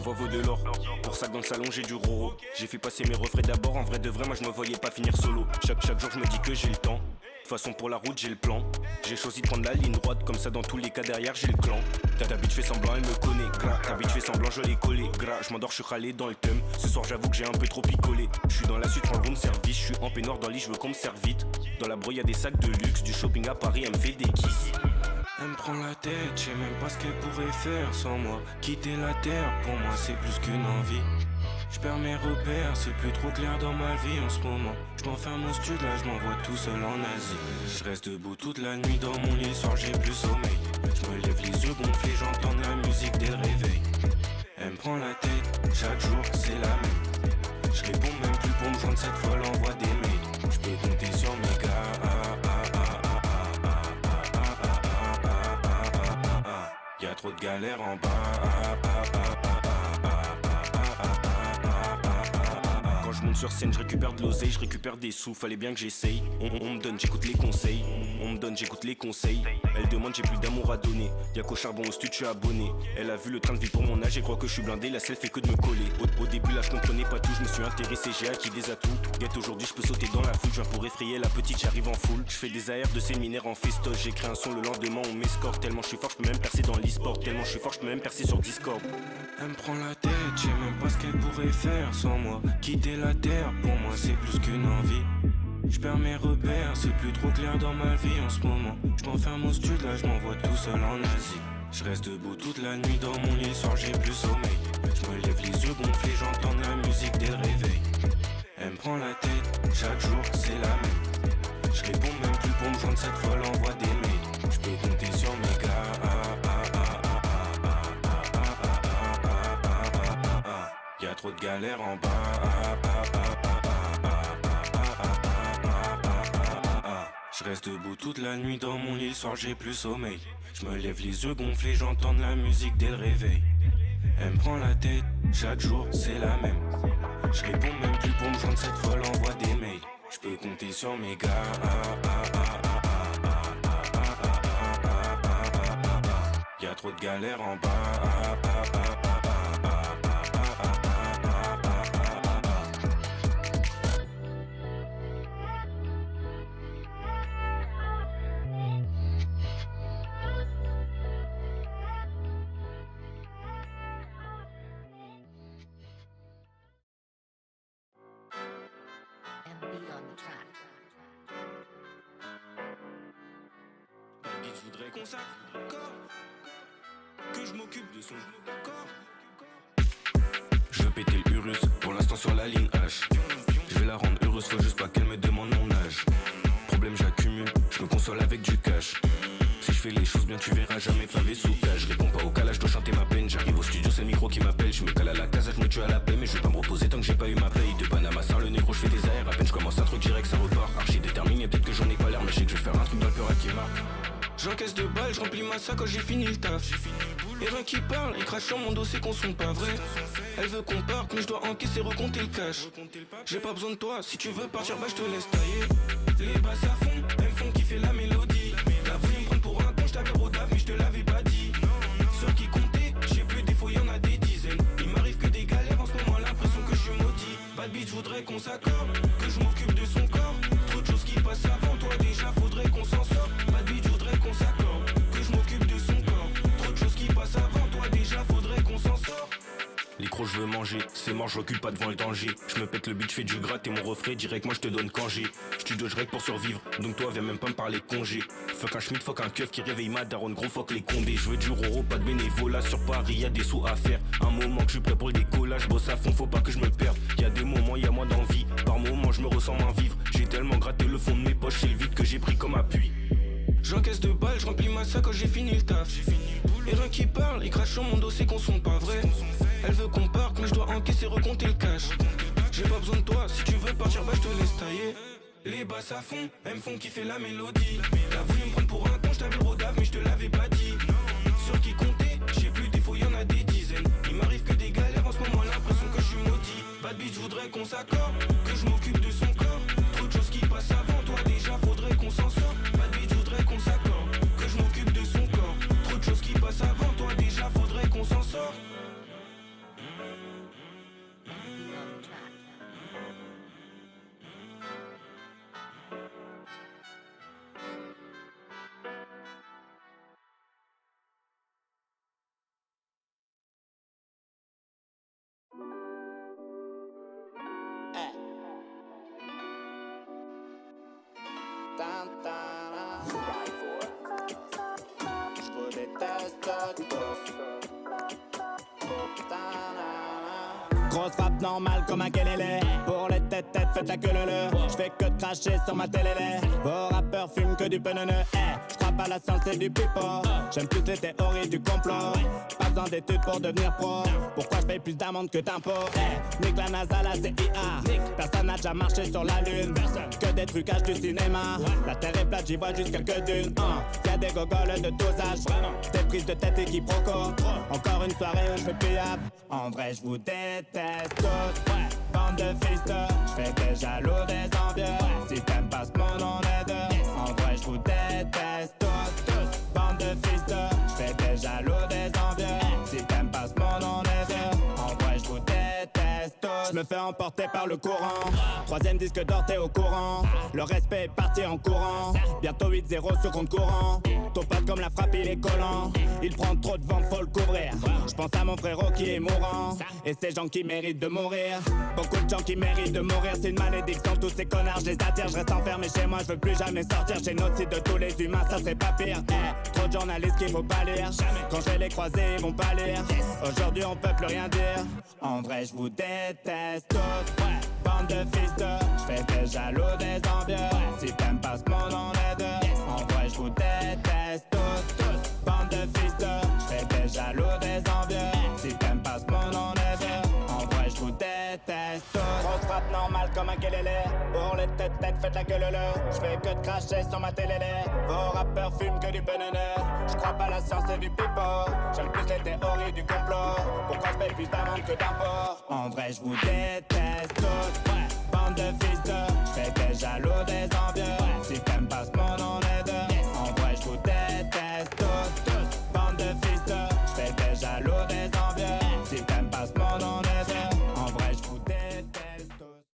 voix vaut de l'or. Pour ça que dans le salon j'ai du roro. J'ai fait passer mes refrains d'abord. En vrai de vrai moi je me voyais pas finir solo. Chaque jour je me dis que j'ai le temps. De toute façon pour la route j'ai le plan. J'ai choisi de prendre la ligne droite. Comme ça dans tous les cas derrière j'ai le clan. Ta bitch fait semblant elle me connaît. Gras. Ta bitch fait semblant je l'ai collé. Gras. Je m'endors je suis râlé dans le thème. Ce soir j'avoue que j'ai un peu trop picolé. Je suis dans la suite prends le room service. Je suis en peignoir dans le lit je veux qu'on me serve vite. Dans la brouille y'a des sacs de luxe. Du shopping à Paris elle me fait des kisses. Elle me prend la tête, je sais même pas ce qu'elle pourrait faire sans moi. Quitter la terre, pour moi c'est plus qu'une envie. Je perds mes repères, c'est plus trop clair dans ma vie en ce moment. Je m'enferme au studio, là je m'envoie tout seul en Asie. Je reste debout toute la nuit dans mon lit, le soir j'ai plus sommeil. Je me lève les yeux gonflés, j'entends de la musique dès le réveil. Elle me prend la tête, chaque jour c'est la même. Je réponds même plus pour me joindre, cette folle envoie des mails. Je peux compter sur mes gars. Y'a trop de galères en bas. Quand je monte sur scène, je récupère de l'oseille, je récupère des sous, fallait bien que j'essaye. On me donne, j'écoute les conseils. On me donne, j'écoute les conseils. Elle demande, j'ai plus d'amour à donner. Y'a qu'au charbon au studio, je suis abonné. Elle a vu le train de vie pour mon âge et croit que je suis blindé. La selle fait que de me coller. Au début là je comprenais pas tout, je me suis intéressé, j'ai acquis des atouts. Guette aujourd'hui je peux sauter dans la foule, je viens pour effrayer la petite, j'arrive en foule. Je fais des AR de séminaire en festoche, j'écris un son le lendemain on m'escorte. Tellement je suis fort, je peux même percer dans l'e-sport. Tellement je suis fort, je peux même percer sur Discord. Elle me prend la tête, je sais même pas ce qu'elle pourrait faire sans moi. Quitter la terre, pour moi c'est plus qu'une envie. Je perds mes repères, c'est plus trop clair dans ma vie en ce moment. Je m'enferme au studio, là je m'envoie tout seul en Asie. Je reste debout toute la nuit dans mon lit, le soir j'ai plus sommeil. Je me lève les yeux gonflés, j'entends de la musique dès le réveil. Elle me prend la tête, chaque jour c'est la même. Je réponds même plus pour me joindre, cette folle envoie des mails. Je peux compter sur mes gars. Y'a trop de galères en bas. Je reste debout toute la nuit dans mon lit, le soir j'ai plus sommeil. Je me lève les yeux gonflés, j'entends de la musique dès le réveil. Elle me prend la tête, chaque jour c'est la même. Je réponds même plus pour me joindre, cette folle envoie des mails. Je peux compter sur mes gars. Y'a trop de galères en bas. Je voudrais qu'on s'accorde, que je m'occupe de son corps. Je veux péter le Urus, pour l'instant sur la ligne H. Je vais la rendre heureuse, faut juste pas qu'elle me demande mon âge. Problème j'accumule, je me console avec du cash. Si je fais les choses bien tu verras jamais favé sous cage. Je réponds pas au calage, je dois chanter ma peine. J'arrive au studio, c'est le micro qui m'appelle. Je me cale à la casa, je me tue à la paix. Mais je vais pas me reposer tant que j'ai pas eu ma paye. De Panama sans le négro, je fais des airs. À peine je commence un truc direct, ça repart. Archi déterminé, peut-être que j'en ai pas l'air. Mais je sais que je vais faire un truc dans le peur qui marque. J'encaisse de balles, je remplis ma sac quand j'ai fini le taf. Et rien qui parle, il crache sur mon dos, c'est qu'on sont pas vrai. Elle veut qu'on parte, mais je dois encaisser, recompter le cash. J'ai pas besoin de toi, si tu veux partir, bah je te laisse tailler. Les basses à fond, elles me font kiffer la mélodie. T'as voulu me prendre pour un con, je t'avais rodave, mais je te l'avais pas dit. Sur qui compter, j'ai plus des fois, y'en a des dizaines. Il m'arrive que des galères, en ce moment l'impression que je suis maudit. Bad bitch, voudrais qu'on s'accorde, que je m'occupe de son corps. Trop de choses qui passent avant toi, déjà faudrait qu'on s'en sorte. Bad bitch, voudrais qu'on s'accorde, que je m'occupe de son corps. Trop de choses qui passent avant toi, déjà faudrait qu'on s'en sorte. Les crocs je veux manger, c'est mort, je recule pas devant le danger. Je me pète le beat, je fais du gras et mon refrain direct, moi je te donne congé. Studio je règle pour survivre, donc toi viens même pas me parler congé. Fuck un schmidt, fuck un keuf qui réveille ma daronne, gros fuck les condés. Je veux du roro, pas de bénévolat, sur Paris y'a des sous à faire. Un moment que je suis prêt pour le décollage, bosse à fond, faut pas que je me perde. Y'a des moments, y'a moins d'envie, par moments je me ressens moins vivre. J'ai tellement gratté le fond de mes poches, c'est le vide que j'ai pris comme appui. J'encaisse de balles, je remplis ma sac quand j'ai fini le taf. Et rien qui parle, il crache sur mon dos, c'est qu'on sont pas vrai. Elle veut qu'on parte, mais je dois encaisser, recompter le cash. J'ai pas besoin de toi, si tu veux partir, bah je te laisse tailler. Les basses à fond, elles me font kiffer la mélodie. T'as voulu me prendre pour un con, je t'avais rodave, mais je te l'avais pas dit. Sur qui compter, j'ai plus des fois, y'en a des dizaines. Il m'arrive que des galères, en ce moment l'impression que je suis maudit. Bad bitch, voudrais qu'on s'accorde, que je m'occupe de son corps. Trop de choses qui passent avant toi, déjà faudrait qu'on s'en sorte. Bad bitch, voudrais qu'on s'accorde, que je m'occupe de son corps. Trop de choses qui passent avant toi, déjà faudrait qu'on s'en sorte. Grosse frappe normale comme un kelele. Pour les têtes, faites la queue le. J'fais que de cracher sur ma télé. Vos rappeurs fument que du penene. J'crois pas la science et du pipeau. J'aime plus les théories du complot. Pas besoin d'études pour devenir pro. Pourquoi j'paye plus d'amende que d'impôts? Nique la NASA, la CIA. Personne n'a déjà marché sur la lune. Que des trucages du cinéma. La terre est plate, j'y vois juste quelques dunes. Y'a des gogoles de tous âges. Des prises de tête et quiproquos. Encore une soirée où j'fais payable. En vrai j'vous déteste tous. Bande de fils de, j'fais des jaloux, des envieux. Si t'aimes pas ce monde on est deux. En vrai j'vous déteste tous. Bande de fils de, j'fais des jaloux, des envieux. Si t'aimes pas ce monde on est deux. En vrai j'vous déteste tous. J'me fais emporter par le courant. Troisième disque d'or t'es au courant. Le respect est parti en courant. Bientôt 8-0 sur compte courant. Ton pote comme la frappe il est collant. Il prend trop de vent, faut le couvrir. J'pense à mon frérot qui est mourant. Et ces gens qui méritent de mourir. Beaucoup de gens qui méritent de mourir. C'est une malédiction, tous ces connards je les attire. Je reste enfermé chez moi, je veux plus jamais sortir. Génocide de tous les humains, ça serait pas pire. Trop de journalistes qu'il faut pas lire. Quand je vais les croiser, ils vont pas lire. Aujourd'hui on peut plus rien dire. En vrai je vous déteste tous. Bande de fils de, j'fais des jaloux, des envieux. Si t'aimes pas ce monde on est deux. En vrai je vous déteste tous. Bande de fils de, j'fais des jaloux, des envieux. Si t'aimes pas ce monde on est deux. En vrai je vous déteste tous. Grosse frappe normale comme un kelele. Pour les têtes, faites la queue le. J'fais que de cracher sur ma télé. Vos rappeurs fument que du penene. J'crois pas la science et du pipeau. J'aime plus les théories du complot. Pourquoi j'paye plus d'amende que d'impôts? En vrai je vous déteste tous. Bande de fils de, j'fais des jaloux, des envieux.